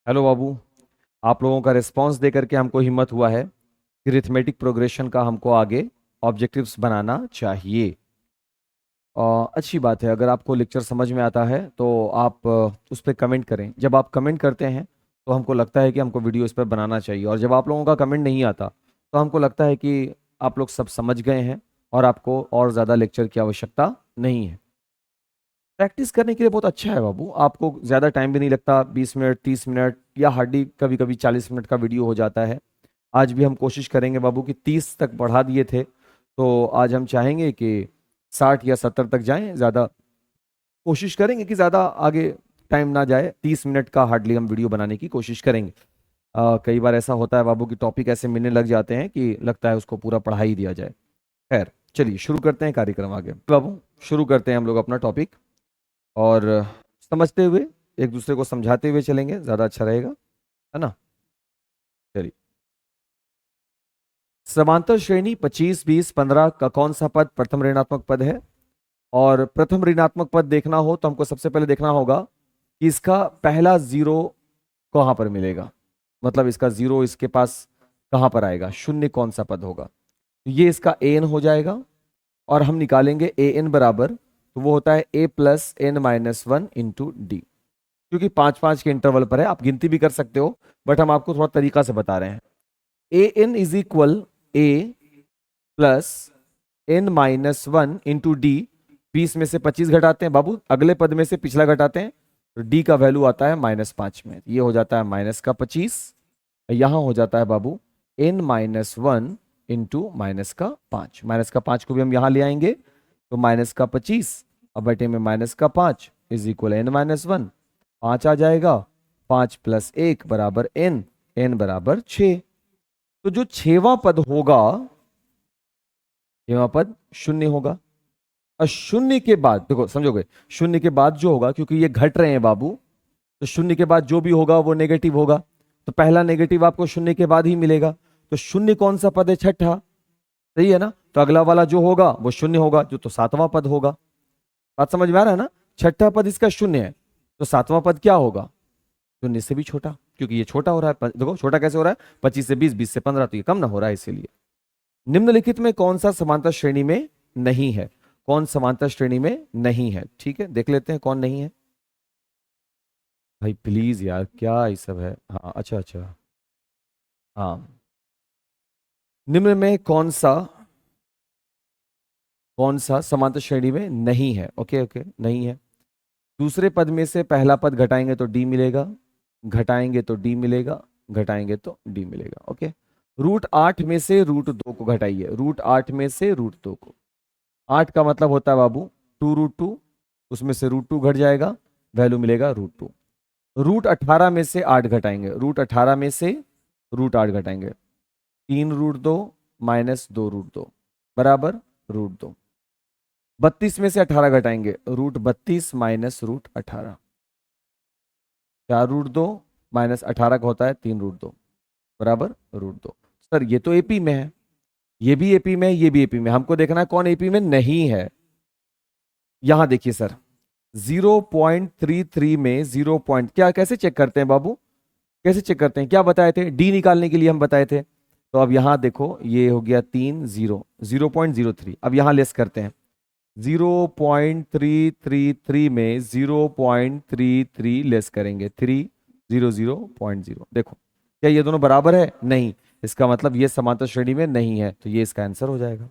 Hello बाबू। आप लोगों का रिस्पांस दे करके हमको हिम्मत हुआ है कि रिथमेटिक प्रोग्रेशन का हमको आगे ऑब्जेक्टिव्स बनाना चाहिए। अच्छी बात है। अगर आपको लेक्चर समझ में आता है तो आप उस पर कमेंट करें। जब आप कमेंट करते हैं तो हमको लगता है कि हमको वीडियो इस पर बनाना चाहिए, और जब आप लोगों का कमेंट नहीं आता तो हमको लगता है कि आप लोग सब समझ गए हैं और आपको और ज़्यादा लेक्चर की आवश्यकता नहीं है। प्रैक्टिस करने के लिए बहुत अच्छा है बाबू। आपको ज़्यादा टाइम भी नहीं लगता, 20 मिनट 30 मिनट या हार्डली कभी कभी 40 मिनट का वीडियो हो जाता है। आज भी हम कोशिश करेंगे बाबू कि 30 तक बढ़ा दिए थे, तो आज हम चाहेंगे कि 60 या 70 तक जाएं। ज़्यादा कोशिश करेंगे कि ज़्यादा आगे टाइम ना जाए। 30 मिनट का हार्डली हम वीडियो बनाने की कोशिश करेंगे। कई बार ऐसा होता है बाबू कि टॉपिक ऐसे मिलने लग जाते हैं कि लगता है उसको पूरा पढ़ा ही दिया जाए। खैर, चलिए शुरू करते हैं कार्यक्रम आगे बाबू। शुरू करते हैं हम लोग अपना टॉपिक, और समझते हुए एक दूसरे को समझाते हुए चलेंगे, ज़्यादा अच्छा रहेगा, है ना। चलिए, समांतर श्रेणी 25 20 15 का कौन सा पद प्रथम ऋणात्मक पद है? और प्रथम ऋणात्मक पद देखना हो तो हमको सबसे पहले देखना होगा कि इसका पहला जीरो कहां पर मिलेगा। मतलब इसका जीरो इसके पास कहां पर आएगा, शून्य कौन सा पद होगा। तो ये इसका ए एन हो जाएगा, और हम निकालेंगे ए एन बराबर, तो वो होता है a plus N minus one into d. क्योंकि 5 5 के इंटरवल पर है, आप गिनती भी कर सकते हो, बट हम आपको थोड़ा तरीका से बता रहे हैं। A n is equal a plus N minus one into d. 20 में से 25 घटाते हैं बाबू, अगले पद में से पिछला घटाते हैं, तो डी का वैल्यू आता है -5 में। ये हो जाता है -25। यहां हो जाता है बाबू एन माइनस वन इंटू -5। -5 को भी हम यहां ले आएंगे, तो -25 अब बटे में -5 इज इक्वल n-1। 5 आ जाएगा, 5 प्लस 1 बराबर n, n बराबर 6। तो जो छेवां पद होगा, छेवां पद शून्य होगा। और शून्य के बाद देखो, समझोगे, शून्य के बाद जो होगा, क्योंकि ये घट रहे हैं बाबू, तो शून्य के बाद जो भी होगा वो नेगेटिव होगा। तो पहला नेगेटिव आपको शून्य के बाद ही मिलेगा। तो शून्य कौन सा पद है? छठा। सही है ना। तो अगला वाला जो होगा वो शून्य होगा, जो तो सातवां पद होगा। बात समझ में आ रहा है ना। छठा पद इसका शून्य है, तो सातवां पद क्या होगा? शून्य से भी छोटा, क्योंकि ये छोटा हो रहा है। देखो छोटा कैसे हो रहा है, 25 से 20, 20 से 15, तो ये कम ना हो रहा है इसीलिए। निम्नलिखित में कौन सा समांतर श्रेणी में नहीं है? कौन समांतर श्रेणी में नहीं है? ठीक है, देख लेते हैं कौन नहीं है। भाई प्लीज यार, क्या ये सब है। हाँ, अच्छा अच्छा। हाँ, निम्न में कौन सा समांतर श्रेणी में नहीं है? ओके ओके, नहीं है। दूसरे पद में से पहला पद घटाएंगे तो डी मिलेगा, घटाएंगे तो डी मिलेगा, घटाएंगे तो डी मिलेगा। ओके। √8 में से √2 को घटाइए। √8 में से √2 को, 8 का मतलब होता है बाबू 2√2, उसमें से √2 घट जाएगा, वैल्यू मिलेगा √2। √18 में से 8 घटाएंगे, √18 में से √8 घटाएंगे, 3√2 -2√2 बराबर √2। 32 में से 18 घटाएंगे, √32 -√18, 4√2 -18 का होता है 3√2 बराबर √2। सर ये तो एपी में है, ये भी एपी में है, ये भी एपी में। हमको देखना है कौन एपी में नहीं है। यहां देखिए सर, 0.33 में 0 पॉइंट, क्या कैसे चेक करते हैं बाबू? कैसे चेक करते हैं, क्या बताए थे? डी निकालने के लिए हम बताए थे। तो अब यहां देखो, ये हो गया 0.03। अब यहां लेस करते हैं, 0.333 में 0.33 लेस करेंगे, 300.0। देखो, क्या ये दोनों बराबर है? नहीं। इसका मतलब ये समांतर श्रेणी में नहीं है, तो ये इसका आंसर हो जाएगा।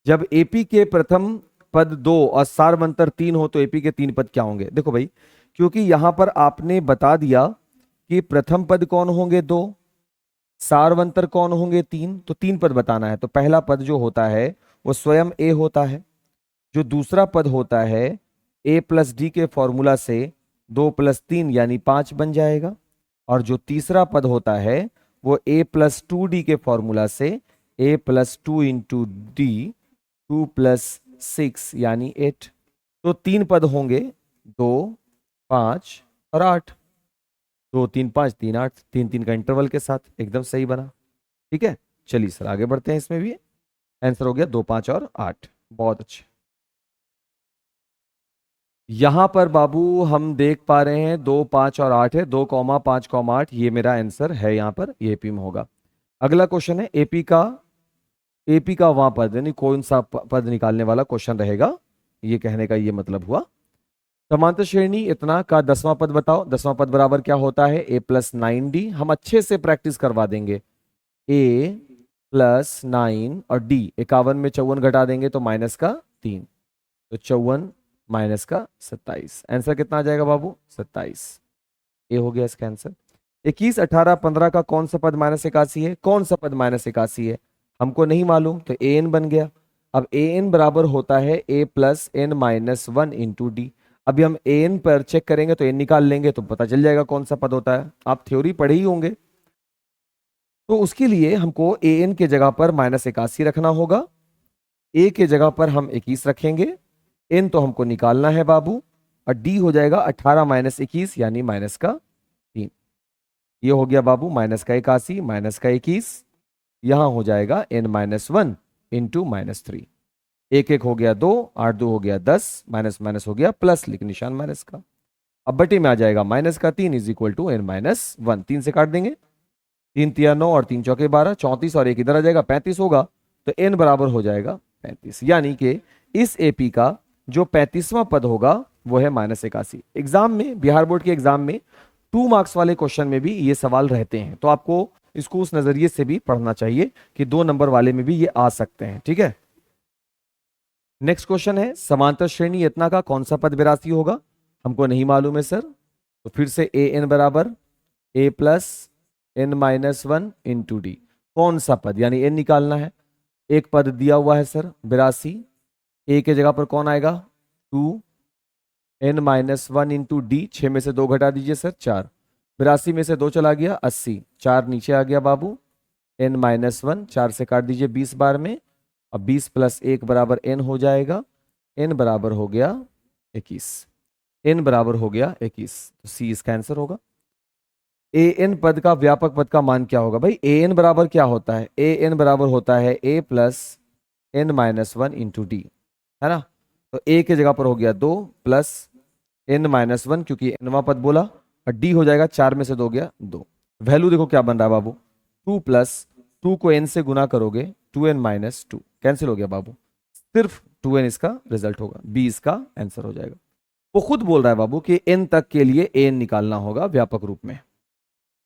जब एपी के प्रथम पद 2 और सार्वंतर 3 हो, तो एपी के 3 पद क्या होंगे? देखो भाई, क्योंकि यहां पर आपने बता दिया कि प्रथम पद कौन होंगे? 2। सार्वंतर कौन होंगे? 3। तो 3 पद बताना है, तो पहला पद जो होता है वो स्वयं ए होता है। जो दूसरा पद होता है, ए प्लस डी के फॉर्मूला से 2 + 3 यानी 5 बन जाएगा। और जो तीसरा पद होता है वो a+2d के फॉर्मूला से a+2 इंटू डी, 2 + 6 यानी 8। तो 3 पद होंगे, 2 5 और 8। 2 3 5 3 8, 3 3 का इंटरवल के साथ एकदम सही बना। ठीक है, चलिए सर आगे बढ़ते हैं। इसमें भी आंसर हो गया 2 5 और 8। बहुत अच्छे। यहां पर बाबू हम देख पा रहे हैं 2, 5 और 8 है, 2, 5, 8 ये मेरा आंसर है, यहां पर ये एपी में होगा। अगला क्वेश्चन है एपी का वहां पद, यानी कौन सा पद निकालने वाला क्वेश्चन रहेगा, ये कहने का ये मतलब हुआ। समांतर श्रेणी इतना का 10वां पद बताओ। 10वां पद बराबर क्या होता है, a+9d। हम अच्छे से प्रैक्टिस करवा देंगे। a+9 और d, 51 में 54 घटा देंगे तो -3, तो 54 -27, आंसर कितना आ जाएगा बाबू, 27। ये हो गया इसका आंसर। 21, 18, 15 का कौन सा पद -81 है, कौन सा पद -81 है, हमको नहीं मालूम, तो an बन गया। अब an बराबर होता है a+n-1 इंटू डी। अभी हम an पर चेक करेंगे तो n निकाल लेंगे तो पता चल जाएगा कौन सा पद होता है, आप थ्योरी पढ़े ही होंगे। तो उसके लिए हमको an के जगह पर -81 रखना होगा, a के जगह पर हम 21 रखेंगे, n तो हमको निकालना है बाबू, और d हो जाएगा 18 - 21 यानी -3। ये हो गया बाबू -81 -21, यहां हो जाएगा n-1 इंटू -3। एक एक हो गया 2, 8 2 हो गया 10, माइनस माइनस हो गया प्लस, लेकिन निशान माइनस का। अब बटे में आ जाएगा -3 इज इक्वल टू n-1, 3 से काट देंगे, 3 तिया 9 और 3 चौके 12, 34 और एक इधर आ जाएगा 35 होगा, तो n बराबर हो जाएगा 35। यानी कि इस एपी का जो 35वां पद होगा वो है -81। एग्जाम में, बिहार बोर्ड के एग्जाम में 2 मार्क्स वाले क्वेश्चन में भी ये सवाल रहते हैं, तो आपको इसको उस नजरिए से भी पढ़ना चाहिए कि 2 नंबर वाले में भी ये आ सकते हैं, ठीक है। नेक्स्ट क्वेश्चन है, समांतर श्रेणी इतना का कौन सा पद 82 होगा, हमको नहीं मालूम है सर। तो फिर से an बराबर a+n-1 इंटू डी, कौन सा पद यानी n निकालना है। एक पद दिया हुआ है सर 82, a के जगह पर कौन आएगा 2n-1 इंटू डी, 6 में से 2 घटा दीजिए सर 4, 82 में से 2 चला गया 80, 4 नीचे आ गया बाबू, n-1 4 से काट दीजिए 20 बार में, अब 20 + 1 बराबर n हो जाएगा, n बराबर हो गया 21, n बराबर हो गया 21, तो सी इसका आंसर होगा। an पद का व्यापक पद का मान क्या होगा भाई, an बराबर क्या होता है, an बराबर होता है a+n-1 इंटू डी, है ना। तो a के जगह पर हो गया 2 प्लस n-1 क्योंकि nवां पद बोला, और d हो जाएगा 4 में से 2 गया 2। वैल्यू देखो क्या बन रहा है बाबू, 2 + 2 को n से गुना करोगे 2n-2, कैंसिल हो गया बाबू, सिर्फ 2n इसका रिजल्ट होगा, b इसका आंसर हो जाएगा। वो खुद बोल रहा है बाबू कि n तक के लिए an निकालना होगा व्यापक रूप में।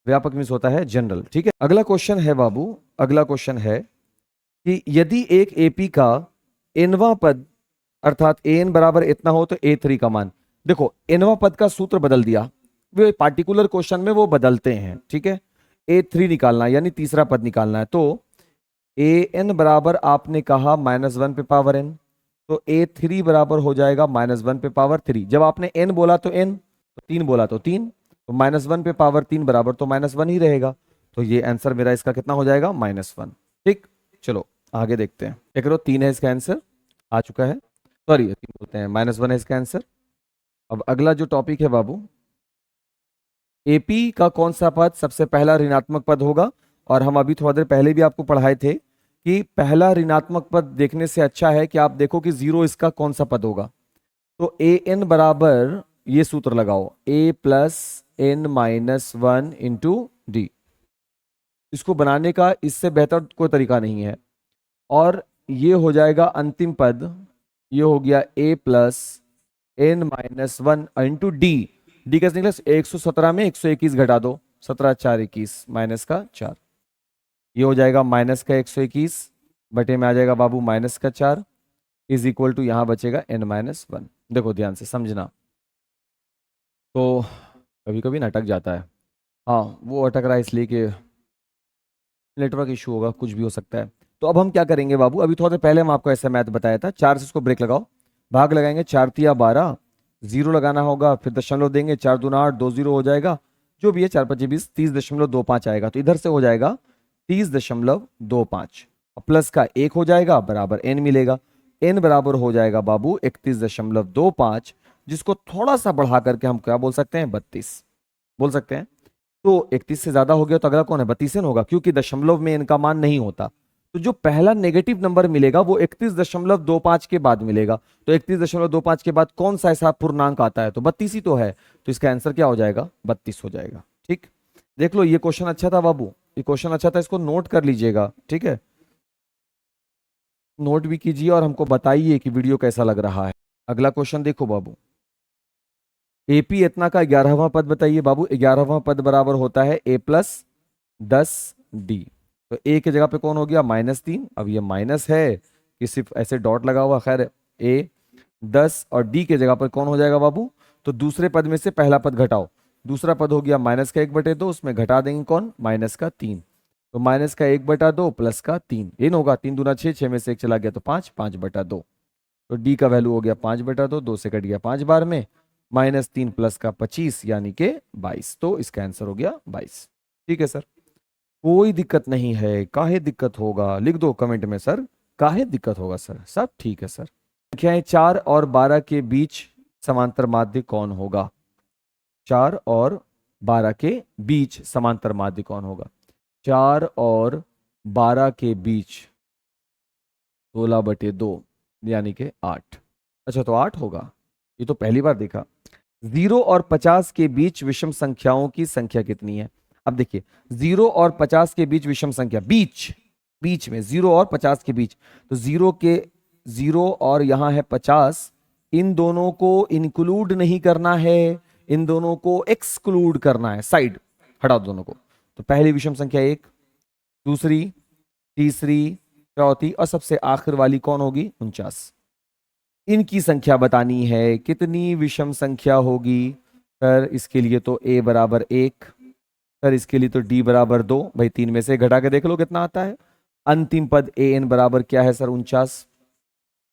व्यापक मीन्स होता है जनरल, ठीक है। अगला क्वेश्चन है बाबू, अगला क्वेश्चन है कि यदि एक एपी का nवां पद अर्थात an बराबर इतना हो तो a3 का मान, देखो nवां पद का सूत्र बदल दिया, वे पार्टिकुलर क्वेश्चन में वो बदलते हैं, ठीक है। a3 निकालना यानी तीसरा पद निकालना है, तो an बराबर आपने कहा -1 पे पावर n, तो a3 बराबर हो जाएगा -1 पे पावर 3। जब आपने n बोला तो n, तो 3 बोला तो 3, तो -1 पे पावर 3 बराबर तो -1 ही रहेगा, तो ये आंसर मेरा इसका कितना हो जाएगा -1, ठीक। चलो आगे देखते हैं, क्या करो 3 है इसका आंसर, आ चुका है, सॉरी 3 बोलते हैं, -1 है इसका आंसर। अब अगला जो टॉपिक है बाबू, एपी का कौन सा पद सबसे पहला ऋणात्मक पद होगा, और हम अभी थोड़ा देर पहले भी आपको पढ़ाए थे कि पहला ऋणात्मक पद देखने से अच्छा है कि आप देखो कि 0 इसका कौन सा पद होगा। तो an बराबर ये सूत्र लगाओ, a+n-1 इंटू डी, इसको बनाने का इससे बेहतर कोई तरीका नहीं है, और ये हो जाएगा अंतिम पद, ये हो गया a+n-1 इंटू डी, डी कैसे निकला, 117 में 121 घटा दो, 17 4 21 -4, ये हो जाएगा -121 बटे में आ जाएगा बाबू -4 इज इक्वल टू यहां बचेगा n-1। देखो ध्यान से समझना, तो कभी कभी ना अटक जाता है, हाँ वो अटक रहा है इसलिए कि नेटवर्क इशू होगा, कुछ भी हो सकता है। तो अब हम क्या करेंगे बाबू, अभी थोड़ा देर पहले हम आपको ऐसा मैथ बताया था, 4 से इसको ब्रेक लगाओ, भाग लगाएंगे, 4 तिया 12, 0 लगाना होगा, फिर दशमलव देंगे, 4 दूना 8, 2 0 हो जाएगा, जो भी है 4 5 20, 30.25 आएगा, तो इधर से हो जाएगा 30.25, प्लस का 1 हो जाएगा बराबर n मिलेगा, n बराबर हो जाएगा बाबू 31.25, जिसको थोड़ा सा बढ़ा करके हम क्या बोल सकते हैं, 32 बोल सकते हैं। तो 31 से ज्यादा हो गया तो अगला कौन है, 32 होगा, क्योंकि दशमलव में इनका मान नहीं होता, तो जो पहला नेगेटिव नंबर मिलेगा वो 31.25 के बाद मिलेगा। तो 31.25 के बाद कौन सा ऐसा पूर्णांक आता है? तो 32 ही तो है। तो इसका आंसर क्या हो जाएगा? 32 हो जाएगा। ठीक, देख लो ये क्वेश्चन अच्छा था बाबू, ये क्वेश्चन अच्छा था, इसको नोट कर लीजिएगा। ठीक है, नोट भी कीजिए और हमको बताइए कि वीडियो कैसा लग रहा है। अगला क्वेश्चन देखो बाबू, एपी इतना का 11वां पद बताइए बाबू। 11वां पद बराबर होता है a+10d। तो ए की जगह पे कौन हो गया? -3। अब ये माइनस है कि सिर्फ ऐसे डॉट लगा हुआ, खैर a10 और d के जगह पर कौन हो जाएगा बाबू? तो दूसरे पद में से पहला पद घटाओ। दूसरा पद हो गया -1/2, उसमें घटा देंगे कौन? -3। तो -1/2 +3, ये ना होगा 3 दूना 6, 6 में से 1 चला गया तो 5, 5/2। तो डी का वैल्यू हो गया 5/2, 2 से कट गया 5 बार में, -3 +25 यानी कि 22। तो इसका आंसर हो गया 22। ठीक है सर, कोई दिक्कत नहीं है। काहे दिक्कत होगा? लिख दो कमेंट में सर, काहे दिक्कत होगा सर, सब ठीक है सर। संख्याएं 4 और 12 के बीच समांतर माध्य कौन होगा? 4 और 12 के बीच समांतर माध्य कौन होगा? 4 और 12 के बीच 16/2 यानी कि 8। अच्छा, तो 8 होगा, ये तो पहली बार देखा। 0 और 50 के बीच विषम संख्याओं की संख्या कितनी है? अब देखिए, 0 और 50 के बीच विषम संख्या, बीच बीच में 0 और 50 के बीच, तो 0 और यहां है 50, इन दोनों को इंक्लूड नहीं करना है, इन दोनों को एक्सक्लूड करना है, साइड हटा दो दोनों को। तो पहली विषम संख्या 1, दूसरी, तीसरी, चौथी और सबसे आखिर वाली कौन होगी? 49। इनकी संख्या बतानी है, कितनी विषम संख्या होगी? सर इसके लिए तो a बराबर 1, सर इसके लिए तो d बराबर 2। भाई 3 में से घटा के देख लो कितना आता है। अंतिम पद an बराबर क्या है सर? 49।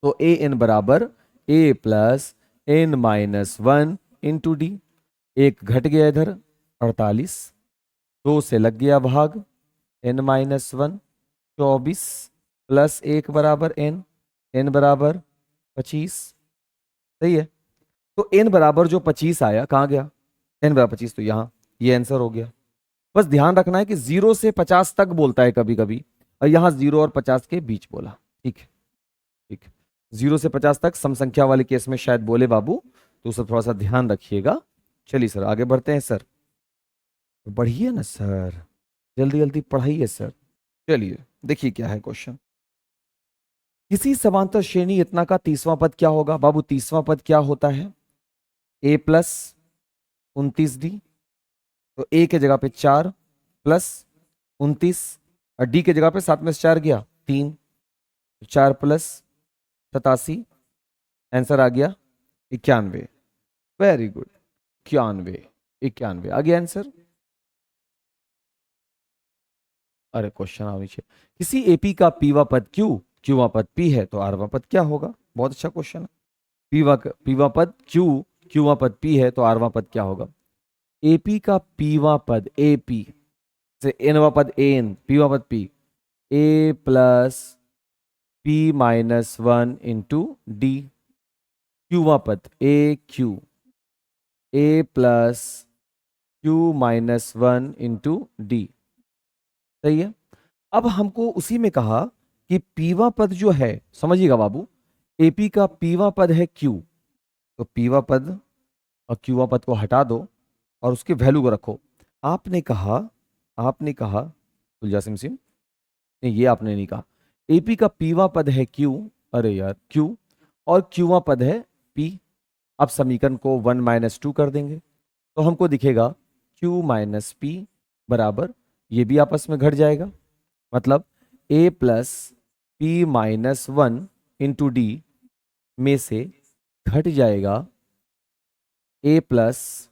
तो an बराबर a plus n-1 into D. एक घट गया इधर 48, 2 से लग गया भाग, n-1, 24 प्लस 1 बराबर n बराबर 25। सही है, तो n बराबर जो 25 आया कहाँ गया? n बराबर 25 तो यहाँ, ये आंसर हो गया। बस ध्यान रखना है कि 0 से 50 तक बोलता है कभी कभी, और यहाँ 0 और 50 के बीच बोला। ठीक है, ठीक है, 0 से 50 तक सम संख्या वाले केस में शायद बोले बाबू, तो उसे थोड़ा सा ध्यान रखिएगा। चलिए सर आगे बढ़ते हैं सर, बढ़िए ना सर, जल्दी जल्दी पढ़ाइए सर। चलिए देखिए क्या है क्वेश्चन, किसी समांतर श्रेणी इतना का 30वां पद क्या होगा? बाबू 30वां पद क्या होता है? a+29d। तो a के जगह पे 4 प्लस 29, और d के जगह पे 7 में से 4 गया 3, 4 प्लस 87, आंसर आ गया 91। वेरी गुड, 91, 91 आ गया आंसर। अरे क्वेश्चन आना चाहिए, किसी एपी का पीवा पद क्यूवा पद पी है तो आरवा पद क्या होगा? बहुत अच्छा क्वेश्चन है। पीवा पद क्यूवा पद पी है तो आरवा पद क्या होगा? एपी का पीवा पद एपी से एनवा पद एन, पीवा पद पी, ए प्लस p-1 इंटू डी। क्यूवा पद ए प्लस q-1 इंटू डी। सही है, अब हमको उसी में कहा कि पीवा पद जो है, समझिएगा बाबू, एपी का पीवा पद है क्यू, तो पीवा पद और क्यूवा पद को हटा दो और उसके वैल्यू को रखो। आपने कहा तुलजा सिम सिम, नहीं ये आपने नहीं कहा। एपी का पीवा पद है क्यू, अरे यार क्यू, और क्यूवा पद है पी। अब समीकरण को 1-2 कर देंगे तो हमको दिखेगा क्यू माइनस पी बराबर, ये भी आपस में घट जाएगा, मतलब a plus p-1 into D में से घट जाएगा a plus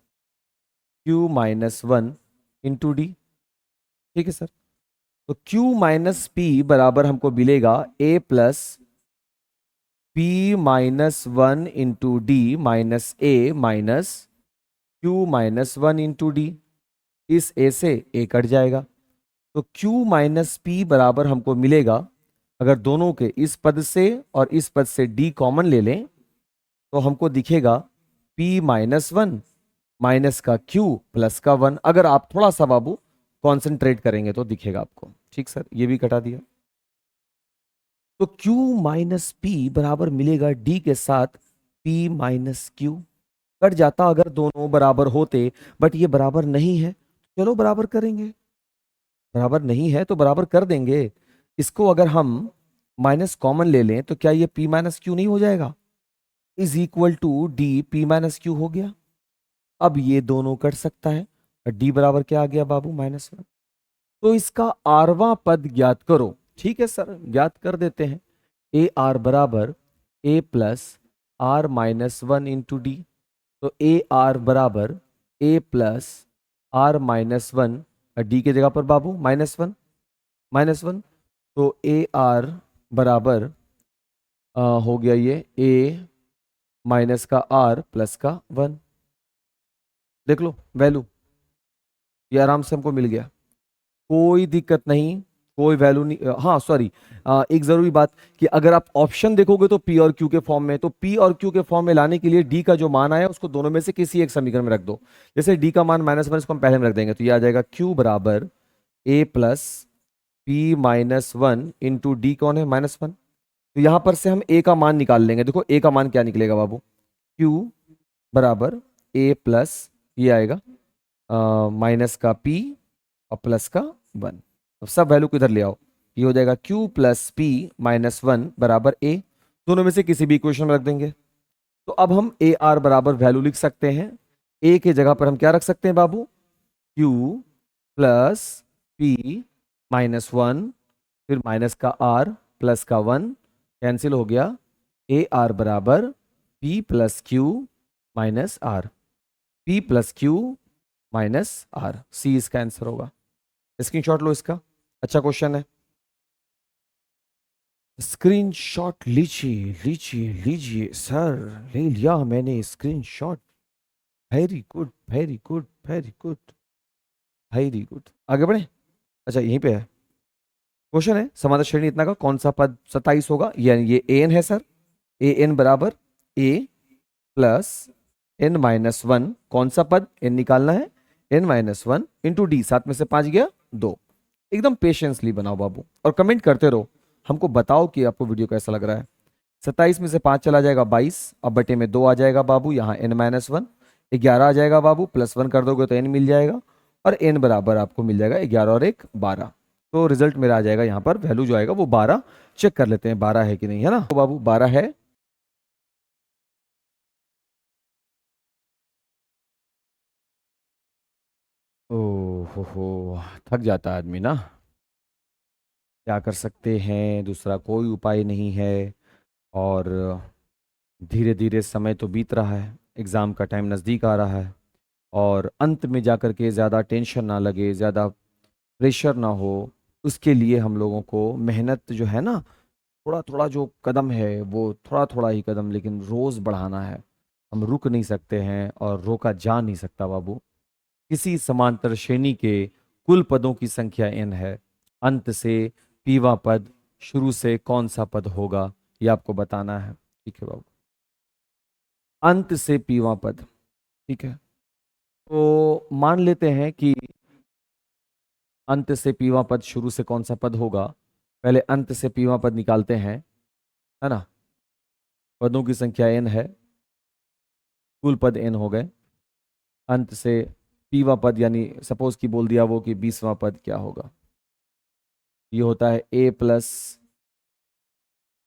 q-1 into D. ठीक है सर, तो q माइनस पी बराबर हमको मिलेगा a plus p-1 into D minus a minus q-1 into D. इस a से a कट जाएगा, तो q माइनस पी बराबर हमको मिलेगा, अगर दोनों के इस पद से और इस पद से d कॉमन ले लें तो हमको दिखेगा p-1 माइनस का q प्लस का 1। अगर आप थोड़ा सा बाबू कॉन्सेंट्रेट करेंगे तो दिखेगा आपको। ठीक सर, ये भी कटा दिया। तो Q माइनस पी बराबर मिलेगा D के साथ P माइनस क्यू। कट जाता अगर दोनों बराबर होते, बट ये बराबर नहीं है, चलो बराबर करेंगे। बराबर नहीं है तो बराबर कर देंगे। इसको अगर हम माइनस कॉमन ले लें तो क्या ये P माइनस क्यू नहीं हो जाएगा? Is equal to D P minus Q हो गया। अब ये दोनों कट सकता है और D बराबर क्या आ गया बाबू? -1। तो इसका आरवां पद ज्ञात करो। ठीक है सर, ज्ञात कर देते हैं। ए आर बराबर ए plus r minus one into d. तो ए आर बराबर ए plus r minus one, d के जगह पर बाबू -1 -1। तो ए आर बराबर हो गया ये ए माइनस का आर प्लस का 1। देख लो वैल्यू, ये आराम से हमको मिल गया, कोई दिक्कत नहीं, कोई वैल्यू नहीं। हाँ सॉरी, एक जरूरी बात कि अगर आप ऑप्शन देखोगे तो पी और क्यू के फॉर्म में, तो पी और क्यू के फॉर्म में लाने के लिए डी का जो मान आया उसको दोनों में से किसी एक समीकरण में रख दो। जैसे डी का मान -1, इसको हम पहले में रख देंगे, तो ये आ जाएगा क्यू बराबर ए plus p minus one into d कौन है? -1। तो यहां पर से हम ए का मान निकाल लेंगे। देखो ए का मान क्या निकलेगा बाबू? क्यू बराबर ए प्लस ये आएगा माइनस का पी और प्लस का 1। अब सब वैल्यू को इधर ले आओ, ये हो जाएगा q plus p minus one बराबर a। दोनों में से किसी भी इक्वेशन में रख देंगे। तो अब हम ए आर बराबर वैल्यू लिख सकते हैं। a के जगह पर हम क्या रख सकते हैं बाबू? q plus p minus one, फिर माइनस का r प्लस का 1 कैंसिल हो गया। ए आर बराबर p plus q minus r, p plus q minus r, c इसका आंसर होगा। स्क्रीनशॉट लो इसका, अच्छा क्वेश्चन है। स्क्रीनशॉट लीजिए लीजिए लीजिए सर, ले लिया मैंने screenshot. Very good very good very good very good. आगे बढ़े। अच्छा यहीं पे है क्वेश्चन, है समांतर श्रेणी इतना का कौन सा पद 27 होगा? ये ए एन है सर। ए एन बराबर ए प्लस एन माइनस वन, कौन सा पद? एन निकालना है, N minus one into D, 7 में से 5 गया 2। एकदम पेशेंसली बनाओ बाबू और कमेंट करते रहो, हमको बताओ कि आपको वीडियो कैसा लग रहा है। 27 में से 5 चला जाएगा 22, अब बटे में 2 आ जाएगा बाबू, यहाँ n माइनस वन, 11 आ जाएगा बाबू, +1 कर दोगे तो n मिल जाएगा, और n बराबर आपको मिल जाएगा 11 और 1 12। तो रिजल्ट मेरा आ जाएगा यहाँ पर, वैल्यू जो आएगा वो 12। चेक कर लेते हैं 12 है कि नहीं, है ना तो बाबू 12 है। ओह हो, थक जाता है आदमी ना, क्या कर सकते हैं, दूसरा कोई उपाय नहीं है। और धीरे धीरे समय तो बीत रहा है, एग्ज़ाम का टाइम नज़दीक आ रहा है, और अंत में जाकर के ज़्यादा टेंशन ना लगे, ज़्यादा प्रेशर ना हो, उसके लिए हम लोगों को मेहनत जो है ना, थोड़ा थोड़ा जो कदम है वो थोड़ा थोड़ा ही कदम, लेकिन रोज़ बढ़ाना है। हम रुक नहीं सकते हैं और रोका जा नहीं सकता बाबू। किसी समांतर श्रेणी के कुल पदों की संख्या n है, अंत से पीवा पद शुरू से कौन सा पद होगा ये आपको बताना है। ठीक है बाबू, अंत से पीवा पद। ठीक है, तो मान लेते हैं कि अंत से पीवा पद शुरू से कौन सा पद होगा। पहले अंत से पीवा पद निकालते हैं, है ना। पदों की संख्या n है, कुल पद n हो गए, अंत से पीवा पद यानी सपोज की बोल दिया वो कि 20वां पद क्या होगा, ये होता है a प्लस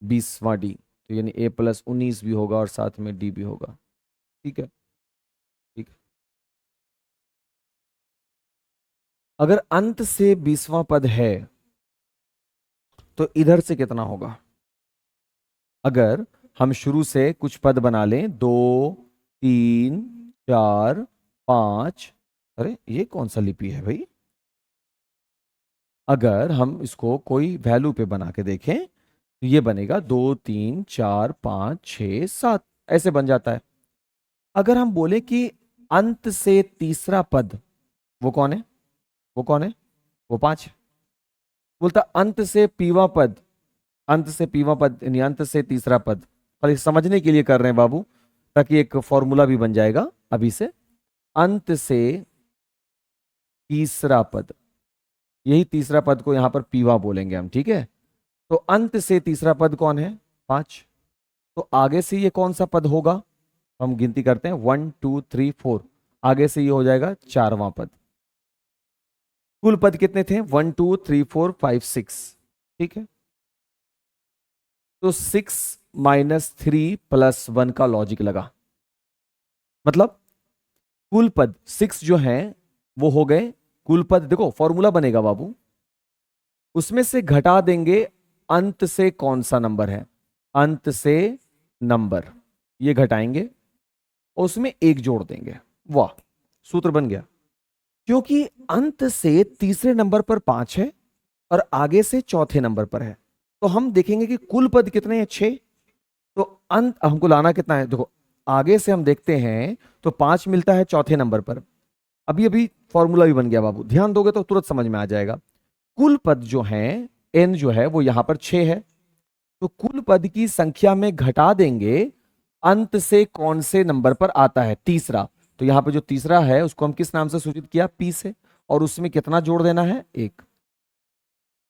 20वां डी, तो यानी a प्लस 19 भी होगा और साथ में d भी होगा। ठीक है, ठीक है। अगर अंत से 20वां पद है तो इधर से कितना होगा? अगर हम शुरू से कुछ पद बना लें, 2 3 4 5, अरे ये कौन सा लिपि है भाई? अगर हम इसको कोई वैल्यू पे बना के देखें तो ये बनेगा 2 3 4 5 6 7, ऐसे बन जाता है। अगर हम बोले कि अंत से तीसरा पद, वो कौन है? वो कौन है? वो 5 है। बोलता अंत से पीवा पद, अंत से पीवा पद यानी अंत से तीसरा पद, और ये समझने के लिए कर रहे हैं बाबू, ताकि एक फॉर्मूला भी बन जाएगा अभी से। अंत से तीसरा पद, यही तीसरा पद को यहां पर पीवा बोलेंगे हम, ठीक है। तो अंत से तीसरा पद कौन है? 5। तो आगे से ये कौन सा पद होगा? हम गिनती करते हैं, 1 2 3 4। आगे से ये हो जाएगा 4वां पद। कुल पद कितने थे? 1 2 3 4 5 6। ठीक है, तो 6 -3 + 1 का लॉजिक लगा। मतलब कुल पद 6 जो है वो हो गए कुल पद। देखो फॉर्मूला बनेगा बाबू, उसमें से घटा देंगे अंत से कौन सा नंबर है, अंत से नंबर ये घटाएंगे और उसमें एक जोड़ देंगे। वाह, सूत्र बन गया। क्योंकि अंत से तीसरे नंबर पर 5 है और आगे से चौथे नंबर पर है, तो हम देखेंगे कि कुल पद कितने हैं? 6। तो अंत हमको लाना कितना है? देखो आगे से हम देखते हैं तो 5 मिलता है चौथे नंबर पर। अभी अभी फॉर्मूला भी बन गया बाबू, ध्यान दोगे तो तुरंत समझ में आ जाएगा। कुल पद जो है n जो है वो यहां पर 6 है, तो कुल पद की संख्या में घटा देंगे अंत से कौन से नंबर पर आता है? तीसरा। तो यहां पे जो तीसरा है उसको हम किस नाम से सूचित किया? p से। और उसमें कितना जोड़ देना है? 1।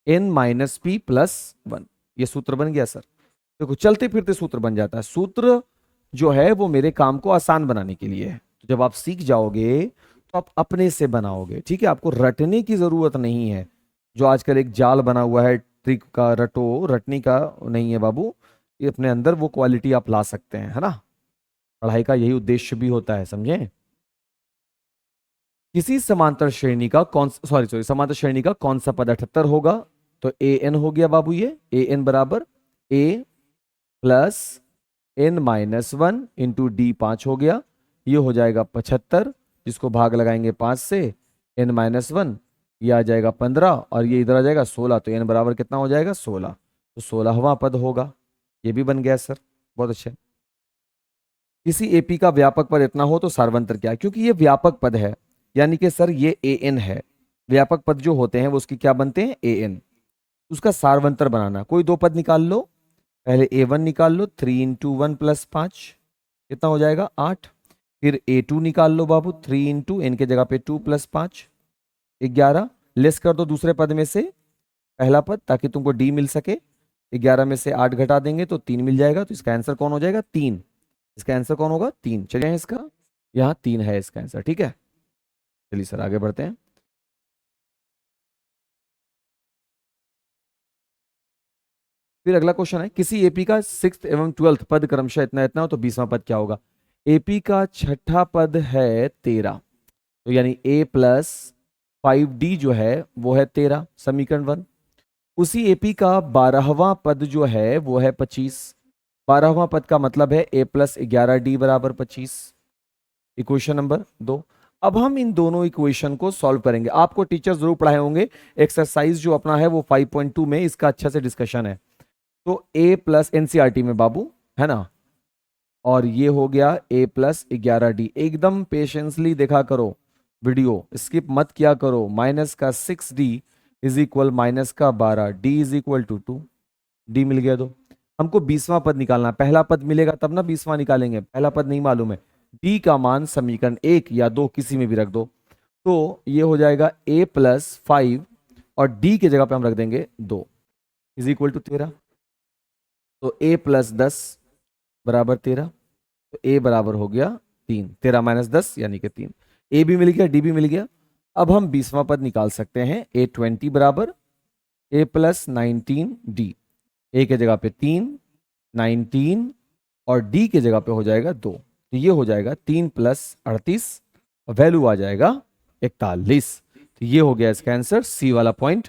n - p + 1। ये सूत्र बन गया सर। देखो चलते फिरते सूत्र बन जाता है। सूत्र जो है वो मेरे काम को आसान बनाने के लिए है। तो जब आप सीख जाओगे तो आप अपने से बनाओगे। ठीक है, आपको रटने की जरूरत नहीं है। जो आजकल एक जाल बना हुआ है ट्रिक का, रटो, रटने का नहीं है बाबू। ये अपने अंदर वो क्वालिटी आप ला सकते हैं, है ना। पढ़ाई का यही उद्देश्य भी होता है, समझे। किसी समांतर श्रेणी का समांतर श्रेणी का कौन सा पद 78 होगा? तो ए एन हो गया बाबू। ये ए एन बराबर ए प्लस n-1 इंटू डी 5 हो गया। ये हो जाएगा 75, जिसको भाग लगाएंगे 5 से, n-1 ये आ जाएगा 15 और ये इधर आ जाएगा 16। तो n बराबर कितना हो जाएगा? 16। तो 16वां पद होगा। ये भी बन गया सर, बहुत अच्छे। किसी एपी का व्यापक पद इतना हो तो सार्वंतर क्या है? क्योंकि ये व्यापक पद है, यानी कि सर ये ए एन है। व्यापक पद जो होते हैं वो उसकी क्या बनते हैं? A N. उसका सार्वंतर बनाना, कोई दो पद निकाल लो। पहले a1 निकाल लो, 3 × 1 + 5 कितना हो जाएगा? 8। फिर a2 निकाल लो बाबू, 3 × n के जगह पे 2 + 5 11। लेस कर दो दूसरे पद में से पहला पद ताकि तुमको d मिल सके। 11 में से 8 घटा देंगे तो 3 मिल जाएगा। तो इसका आंसर कौन हो जाएगा? 3। इसका आंसर कौन होगा? 3। चलिए इसका यहाँ 3 है इसका आंसर। ठीक है, चलिए सर आगे बढ़ते हैं। फिर अगला क्वेश्चन है, किसी एपी का 6th एवं 12th पद क्रमशः इतना इतना हो तो 20वां पद क्या होगा? एपी का छठा पद है 13, तो यानी a + 5d जो है वो है 13, समीकरण 1। उसी एपी का 12वां पद जो है वो है 25। 12वां पद का मतलब है a + 11d = 25। Equation number 2। अब हम इन दोनों इक्वेशन को सॉल्व करेंगे। आपको टीचर जरूर पढ़ाए होंगे, एक्सरसाइज जो अपना है वो 5.2 में इसका अच्छा से डिस्कशन है। तो a + एनसीईआरटी में बाबू, है ना। और ये हो गया a + 11d। एकदम पेशेंसली देखा करो वीडियो, स्किप मत किया करो। माइनस का 6d = माइनस का 12, d = 2। d मिल गया। दो हमको 20वां पद निकालना। पहला पद मिलेगा तब ना 20वां निकालेंगे, पहला पद नहीं मालूम है। d का मान समीकरण 1 या 2 किसी में भी रख दो। तो ये हो जाएगा a + 5 और d के जगह पे हम रख देंगे 2 = 13। तो a + 10 = 13। तो a बराबर हो गया 3। 13 - 10 यानी कि 3। a भी मिल गया, d भी मिल गया। अब हम 20वां पद निकाल सकते हैं। a20 बराबर a + 19d। a के जगह पे 3, 19 और d के जगह पे हो जाएगा 2। तो ये हो जाएगा 3 + 38, वैल्यू आ जाएगा 41। तो ये हो गया इसका आंसर, सी वाला पॉइंट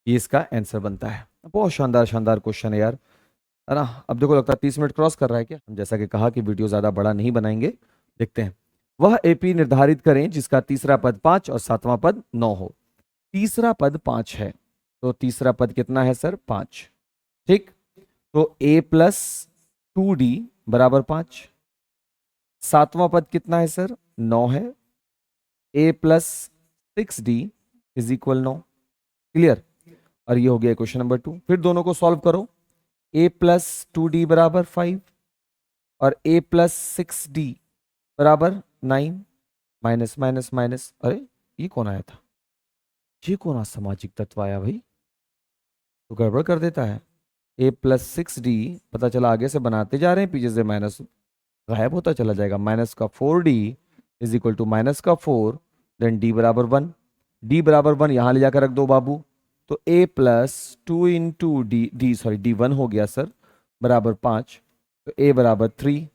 ये इसका आंसर बनता है। बहुत शानदार शानदार क्वेश्चन है यार, है ना। अब देखो लगता है 30 मिनट क्रॉस कर रहा है क्या? हम जैसा कि कहा कि वीडियो ज्यादा बड़ा नहीं बनाएंगे। देखते हैं। वह एपी निर्धारित करें जिसका तीसरा पद 5 और 7वां पद 9 हो। तीसरा पद 5 है, तो तीसरा पद कितना है सर? 5। ठीक, तो a + 2d = 5। सातवां पद कितना है सर? 9 है। a + 6d = 9। क्लियर। और ये हो गया क्वेश्चन नंबर 2। फिर दोनों को सॉल्व करो। a + 2d = 5 और a + 6d = 9। Minus minus minus, अरे ये कौन आया था? ये कौन असामाजिक तत्व आया भाई, तो गड़बड़ कर देता है। ए प्लस 6d, पता चला आगे से बनाते जा रहे हैं, पीछे से माइनस गायब होता चला जाएगा। माइनस का 4d is equal to minus का 4, देन d बराबर 1। d बराबर 1 यहाँ ले जाकर रख दो बाबू, तो a प्लस 2 इंटू d1 हो गया सर, बराबर 5। तो a बराबर 3।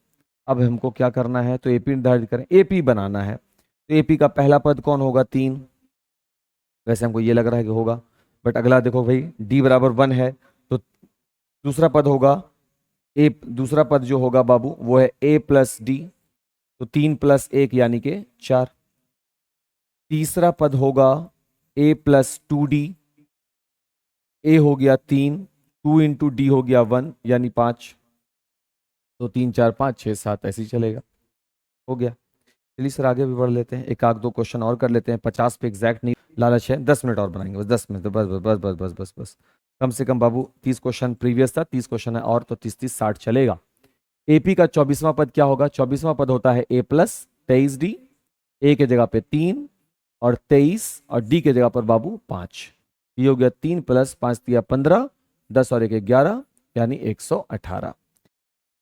अब हमको क्या करना है, तो AP निर्धारित करें, AP बनाना है। तो AP का पहला पद कौन होगा, 3। वैसे हमको ये लग रहा है कि होगा, बट अगला देखो भाई, d बराबर 1 है, तो दूसरा पद होगा दूसरा पद जो होगा बाबू वो है a प्लस डी, तो 3 प्लस 1 यानी कि 4। तीसरा पद होगा a प्लस 2d, a हो गया 3, 2 इंटू डी हो गया 1 यानी 5, तो 3 4 5 6 7 ऐसे ही चलेगा, हो गया। चलिए सर आगे भी बढ़ लेते हैं, एक आध दो क्वेश्चन और कर लेते हैं। 50 पे एग्जैक्ट नहीं लालच है, 10 मिनट और बनाएंगे, बस 10 मिनट, बस बस बस बस बस बस बस। कम से कम बाबू 30 क्वेश्चन प्रीवियस था, 30 क्वेश्चन है और, तो 30 60 चलेगा। एपी का 24वां पद क्या होगा, 24वां पद होता है a प्लस 23d, ए के जगह पे 3 और 23 और डी के जगह पर बाबू 5। ये हो गया 3 प्लस 5 दिया 15, 10 और 1 11 यानी 118।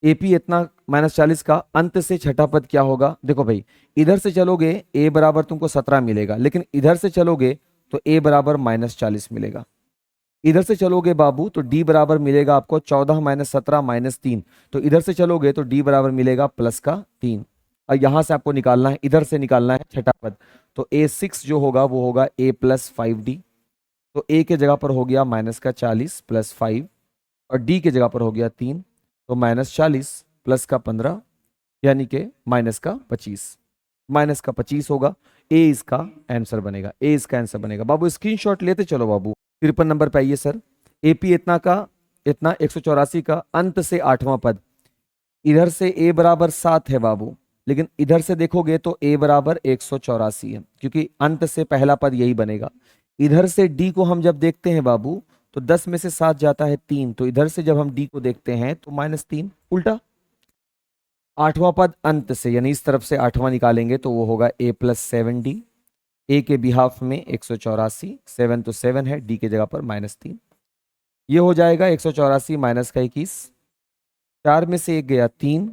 एपी इतना -40 का अंत से छठा पद क्या होगा, देखो भाई इधर से चलोगे a बराबर तुमको 17 मिलेगा, लेकिन इधर से चलोगे तो a बराबर -40 मिलेगा। इधर से चलोगे बाबू तो d बराबर मिलेगा आपको 14 - 17 -3, तो इधर से चलोगे तो d बराबर मिलेगा प्लस का 3। और यहां से आपको निकालना है, इधर से निकालना है छठा पद, तो a6 जो होगा वो होगा a प्लस 5d, तो a के जगह पर हो गया -40 प्लस 5 और d के जगह पर हो गया 3, तो -40 प्लस का 15 यानी कि -25, -25 होगा। ए इसका आंसर बनेगा, ए इसका आंसर बनेगा। बाबू स्क्रीनशॉट लेते चलो बाबू। 53 नंबर पे आइए सर। एपी इतना का इतना 184 का अंत से 8वां पद, इधर से a बराबर 7 है बाबू, लेकिन इधर से देखोगे तो a बराबर 184 है, क्योंकि अंत से पहला पद यही बनेगा। इधर से d को हम जब देखते हैं बाबू तो 10 में से 7 जाता है 3, तो इधर से जब हम d को देखते हैं तो -3 उल्टा। 8वां पद अंत से यानी इस तरफ से 8वां निकालेंगे तो वो होगा a प्लस 7d, a के बिहाफ में 184, 7 तो 7 है, d के जगह पर -3। ये हो जाएगा 184 माइनस का 21, 4 में से 1 गया 3,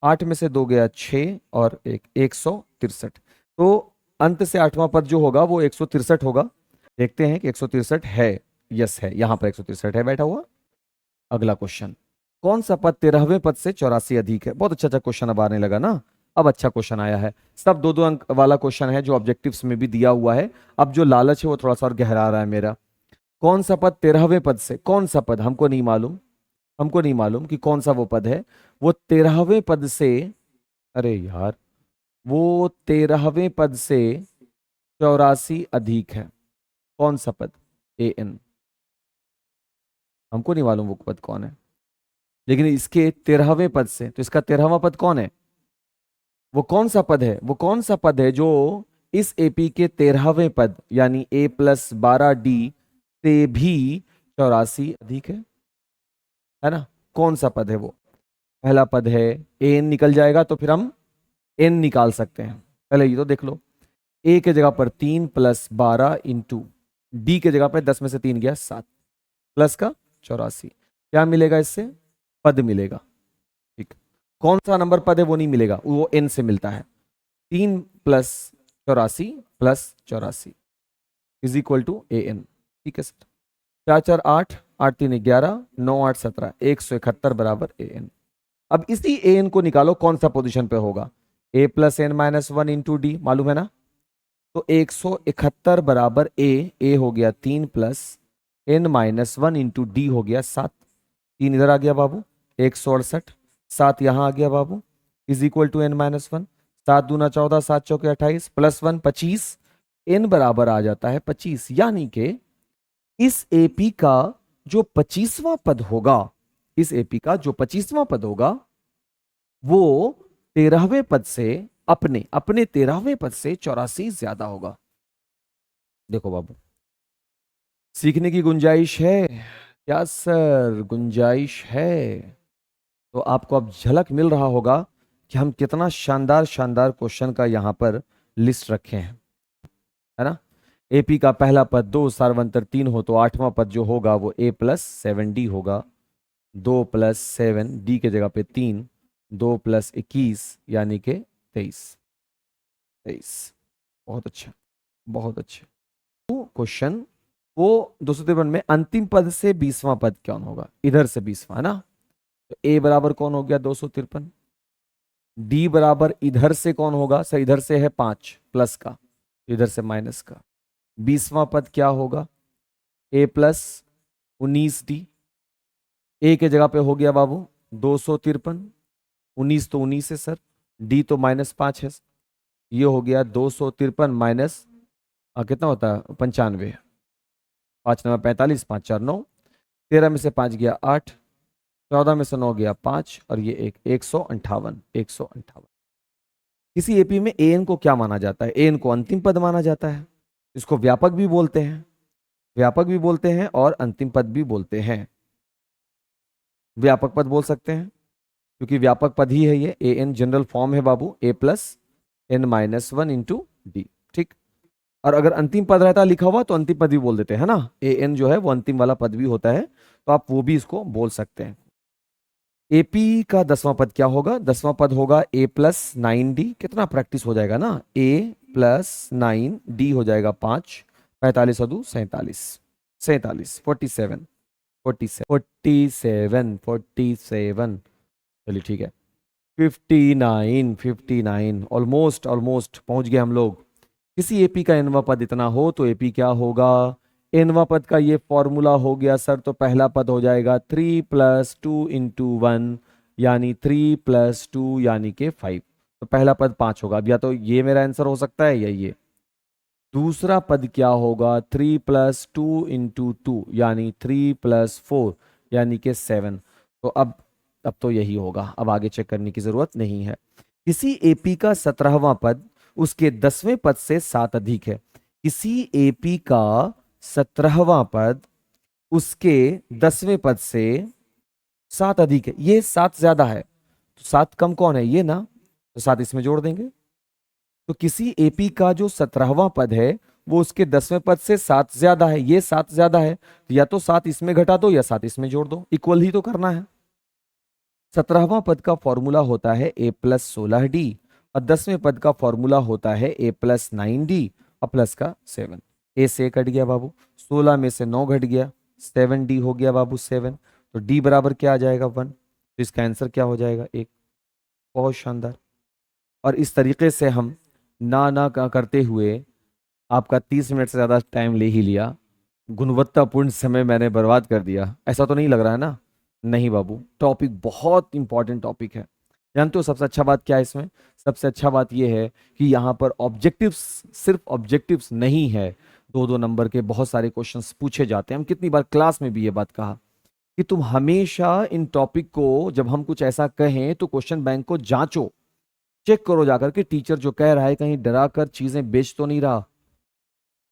8 में से 2 गया 6 और 1 163। तो अंत से 8वां पद जो होगा वो 163 होगा। देखते हैं कि 163 है, यस है, यहां पर 163 है बैठा हुआ। अगला क्वेश्चन, कौन सा पद 13वें पद से 84 अधिक है। बहुत अच्छा अच्छा क्वेश्चन अब आने लगा ना, अब अच्छा क्वेश्चन आया है। सब 2 2 अंक वाला क्वेश्चन है जो ऑब्जेक्टिव्स में भी दिया हुआ है। अब जो लालच है वो थोड़ा सा और गहरा रहा है मेरा। कौन सा पद 13वें पद से, कौन सा पद हमको नहीं मालूम, हमको नहीं मालूम कि कौन सा वो पद है, वो 13वें पद से, अरे यार वो 13वें पद से 84 अधिक है। कौन सा पद, an, हमको नहीं मालूम वो पद कौन है, लेकिन इसके 13वें पद से, तो इसका 13वां पद कौन है, वो कौन सा पद है, वो कौन सा पद है जो इस एपी के 13वें पद यानी a प्लस 12d से भी 84 अधिक है ना। कौन सा पद है वो, पहला पद है an निकल जाएगा तो फिर हम n निकाल सकते हैं। पहले ये तो देख लो, a के जगह पर 3 प्लस 12 इंटू d के जगह पर 10 में से 3 गया 7 प्लस का 84, क्या मिलेगा इससे, पद मिलेगा। ठीक, कौन सा नंबर पद है वो नहीं मिलेगा, वो n से मिलता है। 3 plus 84 plus 84 is equal to an। ठीक है सर, 4 4 8, 8 3 11, 9 8 17, 171 बराबर an। अब इसी an को निकालो कौन सा पोजीशन पे होगा, a plus N minus 1 into D मालूम है ना, तो 171 बराबर a हो गया 3 plus n minus 1 into D हो गया 7, 3 इधर आ गया बाबू 168, 7 यहां आ गया बाबू is equal to n minus 1, 7 दूना 14, 7 चौके 28 प्लस 1 25, n बराबर आ जाता है 25। यानी कि इस एपी का जो 25वां पद होगा, इस एपी का जो 25वां पद होगा वो 13वें पद से अपने अपने 13वें पद से 84 ज्यादा होगा। देखो बाबू, सीखने की गुंजाइश है क्या सर, गुंजाइश है। तो आपको अब झलक मिल रहा होगा कि हम कितना शानदार शानदार क्वेश्चन का यहां पर लिस्ट रखे हैं, है ना। एपी का पहला पद 2 सार्वंतर 3 हो तो 8वां पद जो होगा वो a प्लस 7d होगा, 2 प्लस 7, डी के जगह पे 3, 2 प्लस 21 यानी कि 23। 23, बहुत अच्छा, बहुत अच्छा। क्वेश्चन वो 253 में अंतिम पद से 20वां पद कौन होगा, इधर से 20वां है ना, तो ए बराबर कौन हो गया 253, डी बराबर इधर से कौन होगा सर, इधर से है 5 प्लस का, इधर से माइनस का, 20वां पद क्या होगा ए प्लस 19 डी, ए के जगह पे हो गया बाबू 253, 19 तो 19 है सर, डी तो -5 है, ये हो गया 253 माइनस कितना होता है 95, 5 9 45, 5 4 9, 13 में से 5 गया 8, 14 में से 9 गया 5 और ये 158, 158। किसी एपी में एन को क्या माना जाता है, एन को अंतिम पद माना जाता है, इसको व्यापक भी बोलते हैं, व्यापक भी बोलते हैं और अंतिम पद भी बोलते हैं। व्यापक पद बोल सकते हैं क्योंकि व्यापक पद ही है ये, ए एन जनरल फॉर्म है बाबू, ए प्लस एन -1 इंटू डी, ठीक। और अगर अंतिम पद रहता लिखा हुआ तो अंतिम पद भी बोल देते हैं ना, ए एन जो है वो अंतिम वाला पद भी होता है, तो आप वो भी इसको बोल सकते हैं। एपी का 10वां पद क्या होगा, 10वां पद होगा ए प्लस 9 डी, कितना प्रैक्टिस हो जाएगा ना, ए प्लस 9 डी हो जाएगा 5, 45 और 2 47, 47 47 47 47 47, चलिए ठीक है, 59 59, ऑलमोस्ट ऑलमोस्ट पहुंच गए हम लोग। किसी एपी का एनवा पद इतना हो तो एपी क्या होगा, एनवा पद का ये फॉर्मूला हो गया सर, तो पहला पद हो जाएगा 3 + 2 × 1 यानी 3 + 2 यानी कि 5, तो पहला पद 5 होगा। अब या तो ये मेरा आंसर हो सकता है या ये। दूसरा पद क्या होगा 3 + 2 × 2 यानी 3 + 4 यानी कि 7, तो अब तो यही होगा, अब आगे चेक करने की जरूरत नहीं है। किसी एपी का 17वां पद उसके 10वें पद से 7 अधिक है, किसी एपी का 17वां पद उसके 10वें पद से 7 अधिक है, ये 7 ज्यादा है, तो 7 कम कौन है, ये ना, तो 7 इसमें जोड़ देंगे। तो किसी एपी का जो 17वां पद है वो उसके 10वें पद से 7 ज्यादा है, ये 7 ज्यादा है, तो या तो 7 इसमें घटा दो या 7 इसमें जोड़ दो, इक्वल ही तो करना है। 17वां पद का फॉर्मूला होता है ए प्लस 16 डी और 10वें पद का फॉर्मूला होता है ए प्लस 9 डी और प्लस का 7। ए से कट गया बाबू, 16 में से 9 घट गया, 7 डी हो गया बाबू 7, तो डी बराबर क्या आ जाएगा 1, तो इसका आंसर क्या हो जाएगा 1। बहुत शानदार। और इस तरीके से हम ना का करते हुए आपका 30 मिनट से ज़्यादा टाइम ले ही लिया, गुणवत्तापूर्ण समय मैंने बर्बाद कर दिया, ऐसा तो नहीं लग रहा है ना। नहीं बाबू, टॉपिक बहुत इंपॉर्टेंट टॉपिक है। जानते हो सबसे अच्छा बात क्या है इसमें, सबसे अच्छा बात यह है कि यहाँ पर ऑब्जेक्टिव्स, सिर्फ ऑब्जेक्टिव्स नहीं है, 2-2 नंबर के बहुत सारे क्वेश्चंस पूछे जाते हैं। हम कितनी बार क्लास में भी ये बात कहा कि तुम हमेशा इन टॉपिक को, जब हम कुछ ऐसा कहें तो क्वेश्चन बैंक को जांचो, चेक करो जाकर के टीचर जो कह रहा है कहीं डरा कर चीजें बेच तो नहीं रहा।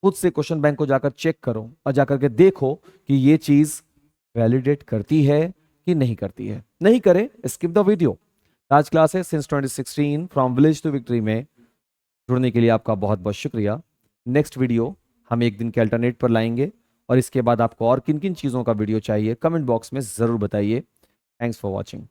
खुद से क्वेश्चन बैंक को जाकर चेक करो और जाकर के देखो कि ये चीज वैलिडेट करती है कि नहीं करती है। नहीं करे स्किप द वीडियो। आज क्लास है since 2016 from village to victory में जुड़ने के लिए आपका बहुत बहुत शुक्रिया। नेक्स्ट वीडियो हम एक दिन के अल्टरनेट पर लाएंगे, और इसके बाद आपको और किन किन चीज़ों का वीडियो चाहिए कमेंट बॉक्स में ज़रूर बताइए। Thanks for watching.